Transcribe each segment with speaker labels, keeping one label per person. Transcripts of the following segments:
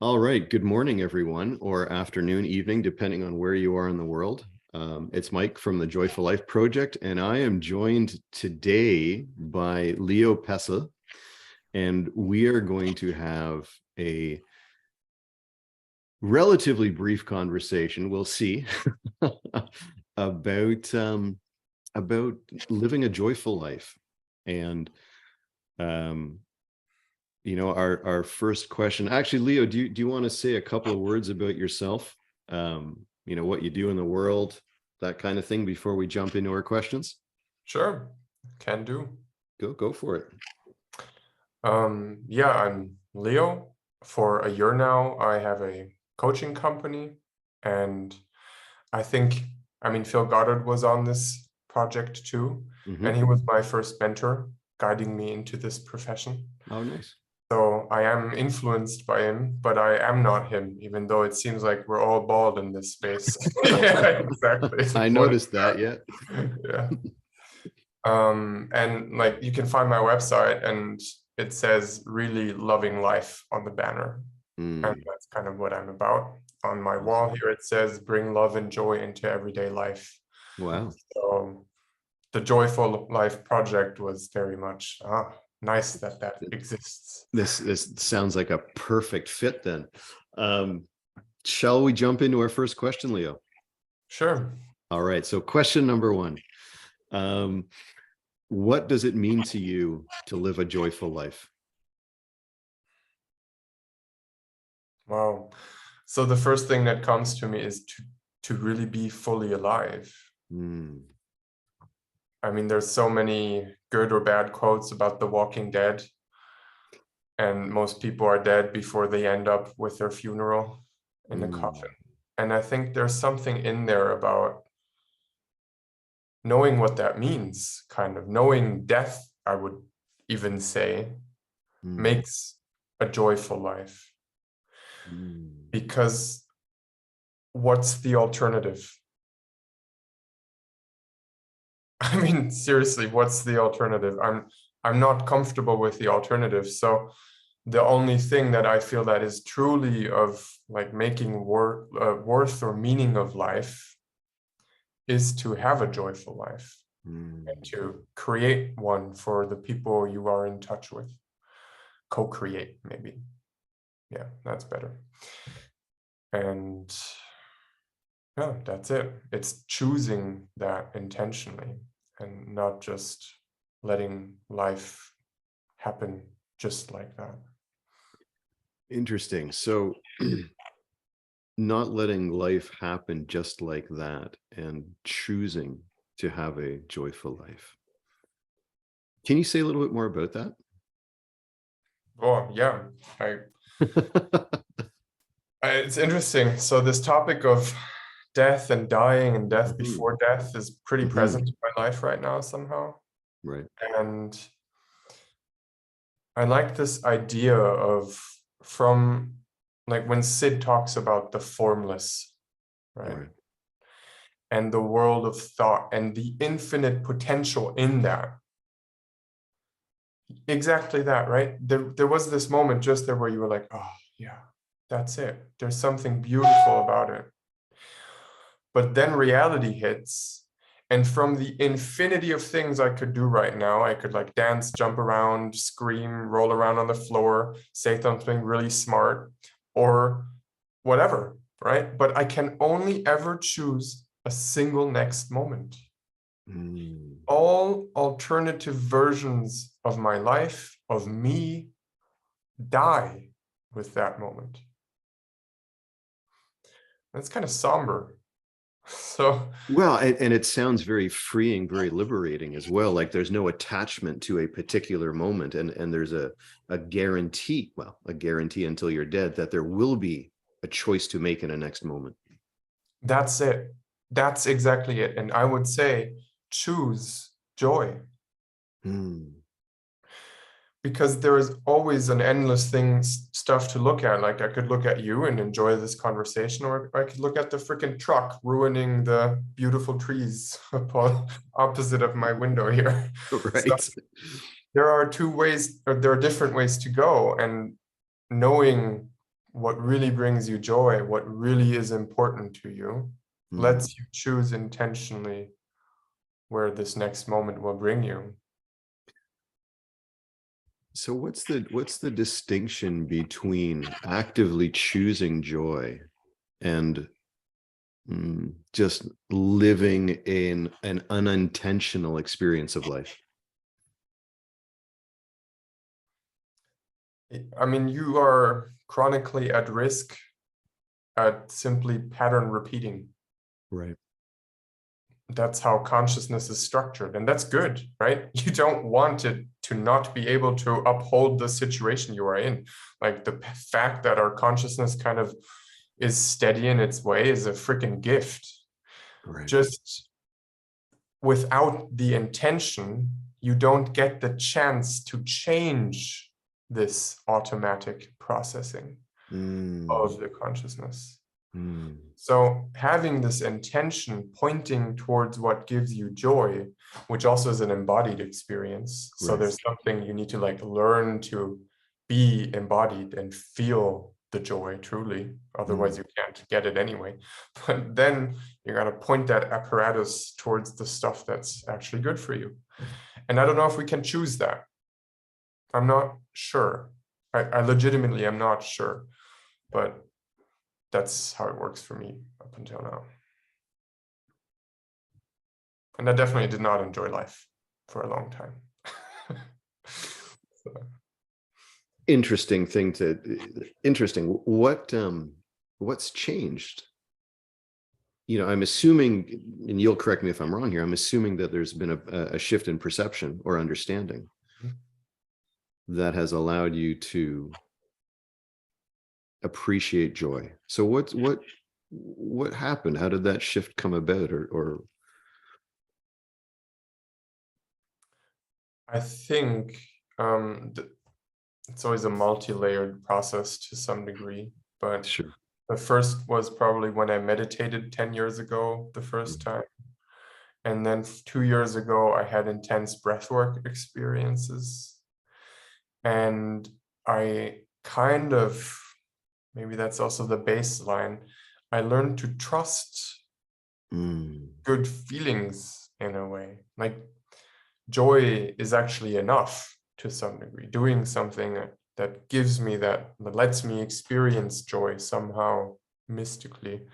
Speaker 1: All right. Good morning, everyone, or afternoon, evening, depending on where you are in the world. It's Mike from the Joyful Life Project, and I am joined today by Leo Pessl, and we are going to have a relatively brief conversation. We'll see about about living a joyful life. And our first question, actually, Leo, do you want to say a couple of words about yourself? What you do in the world, that kind of thing, before we jump into our questions?
Speaker 2: Sure, can do.
Speaker 1: Go for it.
Speaker 2: Yeah, I'm Leo. For a year now, I have a coaching company, and Phil Goddard was on this project too, and he was my first mentor, guiding me into this profession.
Speaker 1: Oh, nice.
Speaker 2: So I am influenced by him, but I am not him, even though it seems like we're all bald in this space. Yeah, exactly.
Speaker 1: I noticed that, yeah.
Speaker 2: Yeah. And like you can find my website and it says really loving life on the banner. And that's kind of what I'm about. On my wall here, it says bring love and joy into everyday life.
Speaker 1: Wow.
Speaker 2: So the Joyful Life Project was very much nice that exists.
Speaker 1: This sounds like a perfect fit then. Shall we jump into our first question, Leo?
Speaker 2: Sure.
Speaker 1: All right. So question number one. What does it mean to you to live a joyful life?
Speaker 2: Wow. So the first thing that comes to me is to really be fully alive. I mean, there's so many good or bad quotes about The Walking Dead, and most people are dead before they end up with their funeral in a coffin. And I think there's something in there about knowing what that means, kind of knowing death, I would even say, makes a joyful life. Because what's the alternative? I mean, seriously, what's the alternative? I'm not comfortable with the alternative. So the only thing that I feel that is truly of like making worth or meaning of life is to have a joyful life and to create one for the people you are in touch with. Co-create, maybe. Yeah, that's better. And yeah, that's it. It's choosing that intentionally and not just letting life happen just like that.
Speaker 1: Interesting. So not letting life happen just like that and choosing to have a joyful life. Can you say a little bit more about that?
Speaker 2: Oh, yeah. It's interesting. So this topic of death and dying and death before death is pretty present in my life right now somehow.
Speaker 1: Right.
Speaker 2: And I like this idea of from like when Sid talks about the formless, right? And the world of thought and the infinite potential in that. Exactly that, right? There was this moment just there where you were like, oh, yeah, that's it. There's something beautiful about it. But then reality hits. And from the infinity of things I could do right now, I could like dance, jump around, scream, roll around on the floor, say something really smart, or whatever, right? But I can only ever choose a single next moment. All alternative versions of my life, of me, die with that moment. That's kind of somber. So
Speaker 1: well, and it sounds very freeing, very liberating as well. Like there's no attachment to a particular moment, and there's a guarantee, well, a guarantee until you're dead, that there will be a choice to make in a next moment.
Speaker 2: That's it. That's exactly it. And I would say choose joy. Because there is always an endless stuff to look at. Like I could look at you and enjoy this conversation, or I could look at the freaking truck ruining the beautiful trees opposite of my window here.
Speaker 1: Right.
Speaker 2: So there are two ways, or there are different ways to go, and knowing what really brings you joy, what really is important to you,
Speaker 1: Mm.
Speaker 2: lets you choose intentionally where this next moment will bring you.
Speaker 1: So what's the distinction between actively choosing joy and just living in an unintentional experience of life?
Speaker 2: I mean, you are chronically at risk at simply pattern repeating.
Speaker 1: Right.
Speaker 2: That's how consciousness is structured, and that's good, right? You don't want it to not be able to uphold the situation you are in. Like the fact that our consciousness kind of is steady in its way is a freaking gift.
Speaker 1: Right.
Speaker 2: Just without the intention, you don't get the chance to change this automatic processing
Speaker 1: Mm.
Speaker 2: of the consciousness.
Speaker 1: Mm.
Speaker 2: So having this intention pointing towards what gives you joy, which also is an embodied experience. So
Speaker 1: Right.
Speaker 2: there's something you need to like learn to be embodied and feel the joy truly. Otherwise you can't get it anyway. But then you're gonna point that apparatus towards the stuff that's actually good for you. And I don't know if we can choose that. I'm not sure. I legitimately am not sure, but that's how it works for me up until now. And I definitely did not enjoy life for a long time. So,
Speaker 1: Interesting. What's changed? I'm assuming, and you'll correct me if I'm wrong here, I'm assuming that there's been a shift in perception or understanding that has allowed you to appreciate joy. So what happened? How did that shift come about? Or
Speaker 2: I think it's always a multi-layered process to some degree, but
Speaker 1: sure.
Speaker 2: the first was probably when I meditated 10 years ago, the first
Speaker 1: Mm.
Speaker 2: time. And then 2 years ago, I had intense breathwork experiences. And I kind of, maybe that's also the baseline, I learned to trust
Speaker 1: Mm.
Speaker 2: good feelings in a way. Like joy is actually enough to some degree. Doing something that gives me that lets me experience joy somehow mystically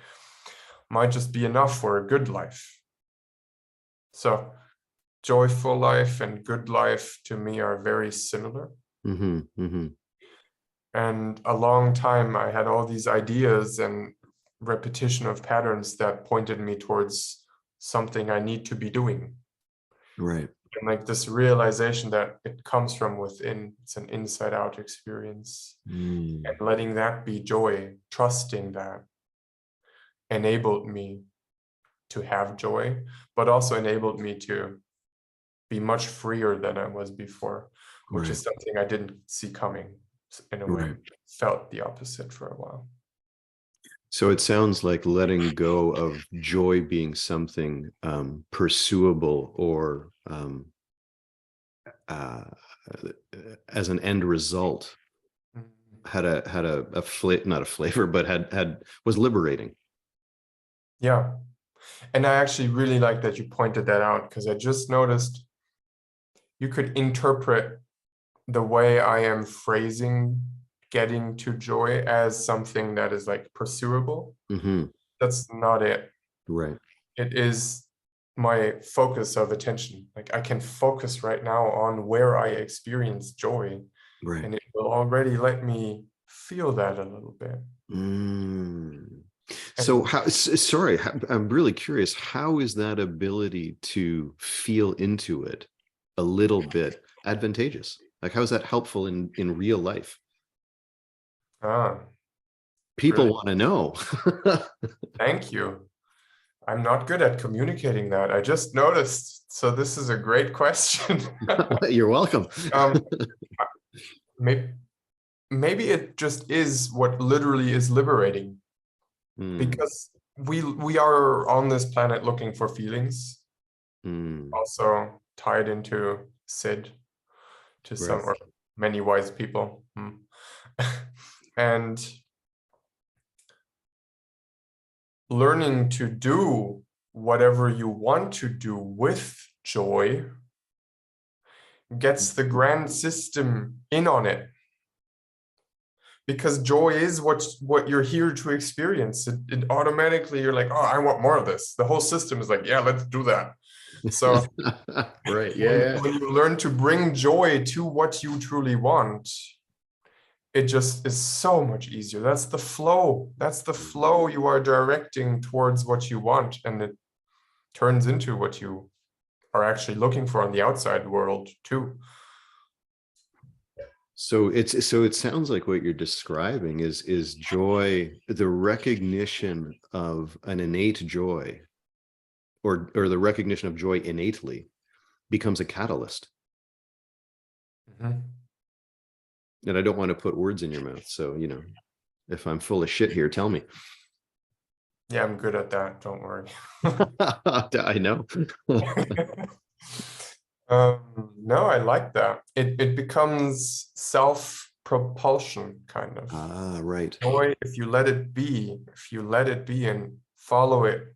Speaker 2: might just be enough for a good life. So joyful life and good life to me are very similar.
Speaker 1: Mm-hmm, mm-hmm.
Speaker 2: And a long time I had all these ideas and repetition of patterns that pointed me towards something I need to be doing.
Speaker 1: Right.
Speaker 2: And like this realization that it comes from within, it's an inside out experience.
Speaker 1: Mm.
Speaker 2: And letting that be joy, trusting that enabled me to have joy, but also enabled me to be much freer than I was before, which
Speaker 1: Right.
Speaker 2: is something I didn't see coming in a way.
Speaker 1: Right.
Speaker 2: Felt the opposite for a while.
Speaker 1: So it sounds like letting go of joy being something pursuable or uh, as an end result had not a flavor, but had was liberating.
Speaker 2: Yeah. And I actually really like that you pointed that out, because I just noticed you could interpret the way I am phrasing getting to joy as something that is like pursuable.
Speaker 1: Mm-hmm.
Speaker 2: That's not it.
Speaker 1: Right.
Speaker 2: It is my focus of attention. Like I can focus right now on where I experience joy,
Speaker 1: Right.
Speaker 2: and it will already let me feel that a little bit.
Speaker 1: Mm. So
Speaker 2: And
Speaker 1: I'm really curious, how is that ability to feel into it a little bit advantageous? Like, how is that helpful in real life?
Speaker 2: ah,
Speaker 1: People
Speaker 2: really,
Speaker 1: want to know.
Speaker 2: thank you. I'm not good at communicating that. I just noticed. So this is a great question.
Speaker 1: You're welcome.
Speaker 2: um, maybe, maybe it just is what literally is liberating,
Speaker 1: Mm,
Speaker 2: because we are on this planet looking for feelings,
Speaker 1: mm,
Speaker 2: also tied into Sid to some
Speaker 1: right.
Speaker 2: or many wise people. And learning to do whatever you want to do with joy gets the grand system in on it. Because joy is what you're here to experience. It automatically, you're like, oh, I want more of this. The whole system is like, yeah, let's do that. So
Speaker 1: Right. Yeah.
Speaker 2: when you learn to bring joy to what you truly want, it just is so much easier. That's the flow. That's the flow you are directing towards what you want. And it turns into what you are actually looking for in the outside world too.
Speaker 1: So it sounds like what you're describing is joy, the recognition of an innate joy, or the recognition of joy innately becomes a catalyst.
Speaker 2: Mm-hmm.
Speaker 1: And I don't want to put words in your mouth. So, you know, if I'm full of shit here, tell me.
Speaker 2: Yeah, I'm good at that. Don't worry.
Speaker 1: I know.
Speaker 2: No, I like that. It becomes self-propulsion, kind of.
Speaker 1: Ah, right.
Speaker 2: Joy, if you let it be, and follow it,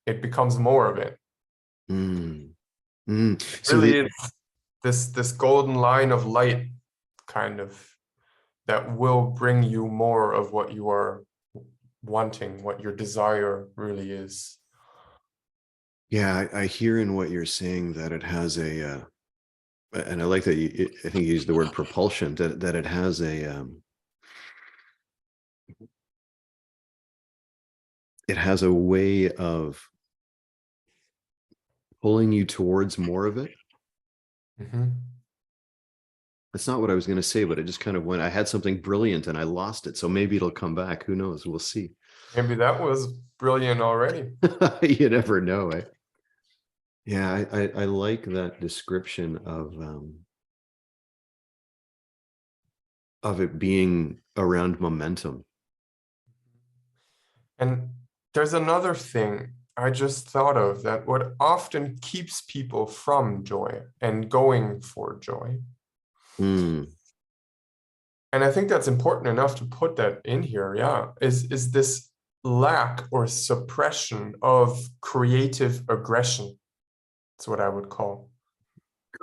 Speaker 2: it becomes more of it.
Speaker 1: Mm. Mm. So
Speaker 2: Really is this golden line of light, kind of, that will bring you more of what you are wanting, what your desire really is.
Speaker 1: yeah, I hear in what you're saying that it has a, and I like that I think you used the word propulsion, that it has it has a way of pulling you towards more of it.
Speaker 2: Mm-hmm.
Speaker 1: That's not what I was going to say, but it just kind of went. I had something brilliant and I lost it. So maybe it'll come back. Who knows? We'll see.
Speaker 2: Maybe that was brilliant already.
Speaker 1: You never know. Eh? Yeah, I like that description of it being around momentum.
Speaker 2: And there's another thing I just thought of that what often keeps people from joy and going for joy.
Speaker 1: Mm,
Speaker 2: And I think that's important enough to put that in here, yeah, is this lack or suppression of creative aggression. That's what I would call.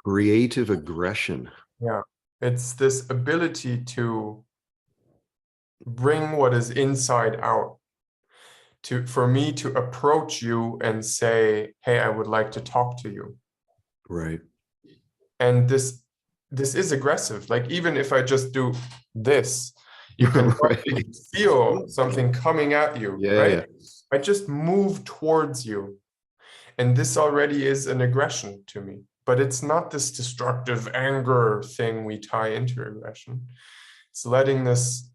Speaker 1: creative aggression.
Speaker 2: Yeah. It's this ability to bring what is inside out. For me to approach you and say, hey, I would like to talk to you.
Speaker 1: Right.
Speaker 2: And this is aggressive. Like, even if I just do this, you can
Speaker 1: Right.
Speaker 2: feel something coming at you,
Speaker 1: Yeah,
Speaker 2: right?
Speaker 1: yeah.
Speaker 2: I just move towards you. And this already is an aggression to me. But it's not this destructive anger thing we tie into aggression. It's letting this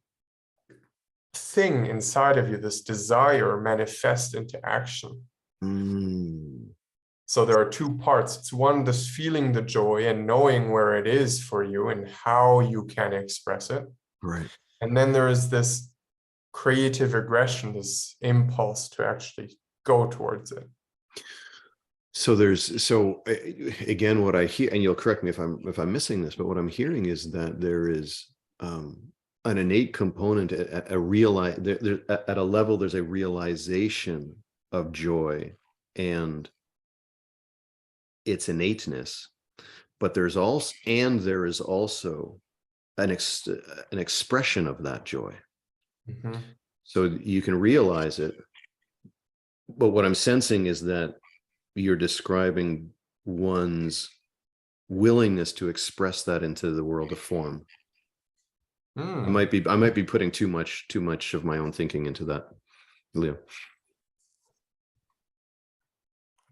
Speaker 2: thing inside of you, this desire, manifest into action.
Speaker 1: Mm,
Speaker 2: So there are two parts. It's one, this feeling the joy and knowing where it is for you and how you can express it.
Speaker 1: right.
Speaker 2: And then there is this creative aggression, this impulse to actually go towards it.
Speaker 1: So again, what I hear, and you'll correct me if I'm missing this, but what I'm hearing is that there is an innate component at a level. There's a realization of joy and its innateness, but there is also an expression of that joy.
Speaker 2: Mm-hmm.
Speaker 1: So you can realize it, but what I'm sensing is that you're describing one's willingness to express that into the world of form. I might be putting too much of my own thinking into that, Leo.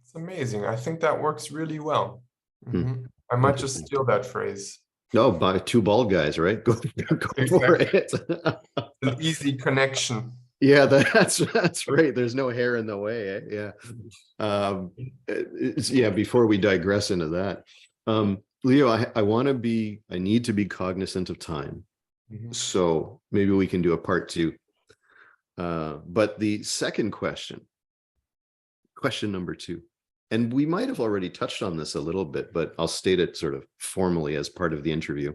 Speaker 2: It's amazing. I think that works really well.
Speaker 1: Hmm.
Speaker 2: I might just
Speaker 1: Interesting.
Speaker 2: steal that phrase.
Speaker 1: No, by two bald guys, right? Go for it.
Speaker 2: An easy connection.
Speaker 1: Yeah, that's right. There's no hair in the way. Eh? Yeah. Yeah. Before we digress into that, Leo, I need to be cognizant of time. So maybe we can do a part two. But the second question number two, and we might have already touched on this a little bit, but I'll state it sort of formally as part of the interview.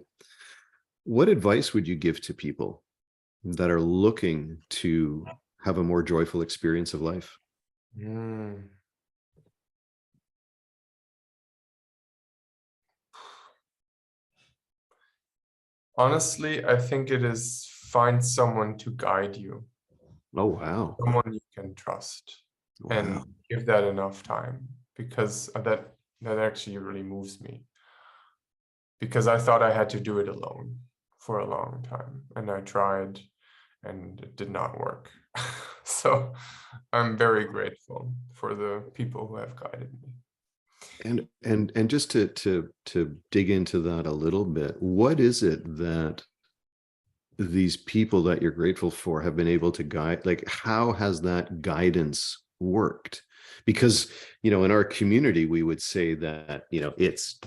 Speaker 1: What advice would you give to people that are looking to have a more joyful experience of life?
Speaker 2: Mm. Honestly, I think it is find someone to guide you,
Speaker 1: Oh, wow.
Speaker 2: someone you can trust,
Speaker 1: Wow.
Speaker 2: and give that enough time, because that actually really moves me. Because I thought I had to do it alone for a long time, and I tried, and it did not work. So I'm very grateful for the people who have guided me.
Speaker 1: And just to dig into that a little bit, what is it that these people that you're grateful for have been able to guide? Like, how has that guidance worked? Because, in our community, we would say that, it's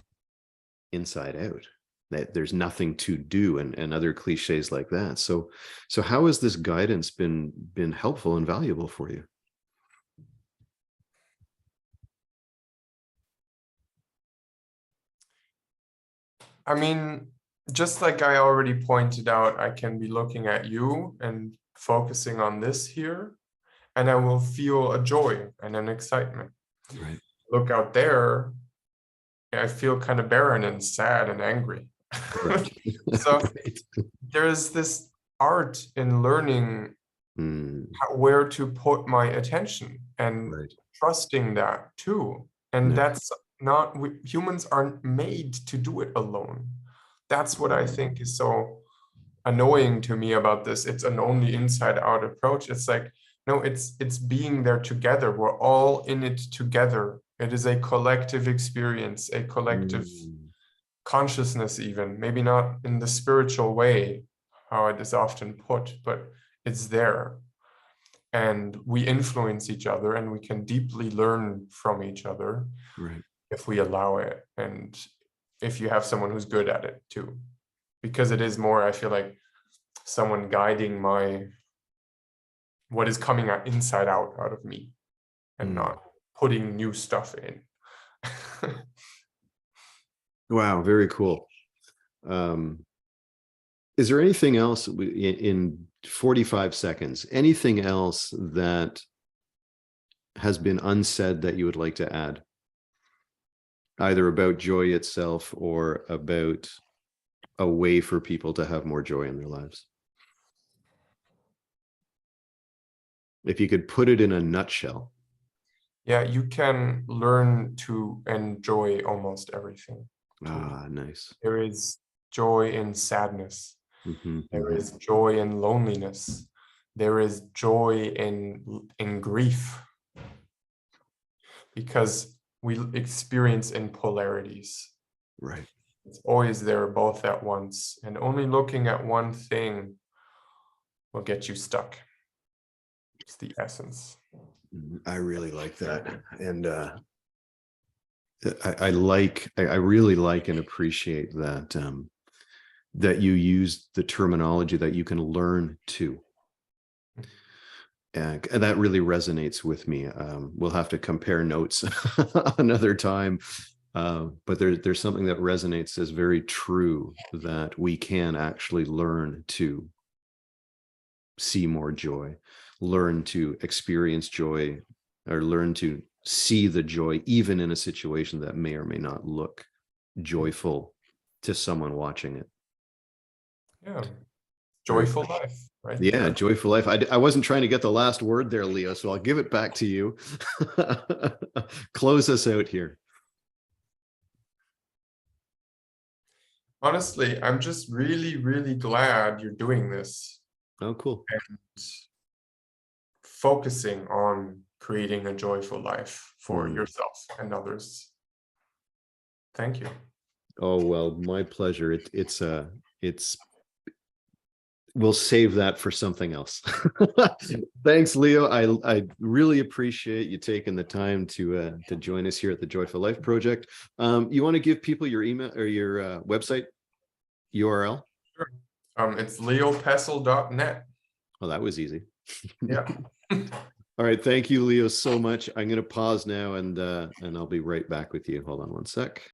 Speaker 1: inside out, that there's nothing to do, and other cliches like that. So how has this guidance been helpful and valuable for you?
Speaker 2: I mean, just like I already pointed out, I can be looking at you and focusing on this here, and I will feel a joy and an excitement.
Speaker 1: Right.
Speaker 2: Look out there, I feel kind of barren and sad and angry.
Speaker 1: Right.
Speaker 2: So
Speaker 1: Right.
Speaker 2: there is this art in learning
Speaker 1: Mm,
Speaker 2: where to put my attention and
Speaker 1: right.
Speaker 2: trusting that too. And
Speaker 1: Yeah.
Speaker 2: that's not, humans aren't made to do it alone. That's what I think is so annoying to me about this. It's an only inside out approach. It's like, no, it's being there together. We're all in it together. It is a collective experience, a collective
Speaker 1: Mm,
Speaker 2: consciousness, even maybe not in the spiritual way, how it is often put, but it's there. And we influence each other, and we can deeply learn from each other
Speaker 1: right.
Speaker 2: if we allow it, and if you have someone who's good at it too. Because it is more, I feel like, someone guiding what is coming out inside out of me, and
Speaker 1: Mm.
Speaker 2: not putting new stuff in.
Speaker 1: Wow, very cool. Um, is there anything else in 45 seconds, anything else that has been unsaid that you would like to add, either about joy itself or about a way for people to have more joy in their lives? If you could put it in a nutshell.
Speaker 2: Yeah, you can learn to enjoy almost everything too.
Speaker 1: Ah, nice.
Speaker 2: There is joy in sadness.
Speaker 1: Hmm.
Speaker 2: There
Speaker 1: Hmm.
Speaker 2: is joy in loneliness. There is joy in grief, because we experience in polarities.
Speaker 1: Right.
Speaker 2: It's always there both at once, and only looking at one thing will get you stuck. It's the essence.
Speaker 1: I really like that. And I really like and appreciate that, that you use the terminology that you can learn to. And that really resonates with me. We'll have to compare notes another time. But there's something that resonates as very true, that we can actually learn to see more joy, learn to experience joy, or learn to see the joy, even in a situation that may or may not look joyful to someone watching it.
Speaker 2: Yeah,
Speaker 1: Very
Speaker 2: joyful life right
Speaker 1: Yeah,
Speaker 2: there.
Speaker 1: joyful life. I wasn't trying to get the last word there, Leo, so I'll give it back to you. Close us out here.
Speaker 2: Honestly, I'm just really, really glad you're doing this
Speaker 1: Oh, cool.
Speaker 2: and focusing on creating a joyful life for
Speaker 1: Mm.
Speaker 2: yourself and others. Thank you.
Speaker 1: Oh, well, my pleasure. It's we'll save that for something else. Thanks, Leo. I really appreciate you taking the time to join us here at the Joyful Life Project. You want to give people your email or your website URL?
Speaker 2: Sure. It's leopessl.net.
Speaker 1: Oh, that was easy.
Speaker 2: Yeah.
Speaker 1: All right. Thank you, Leo, so much. I'm going to pause now, and I'll be right back with you. Hold on one sec.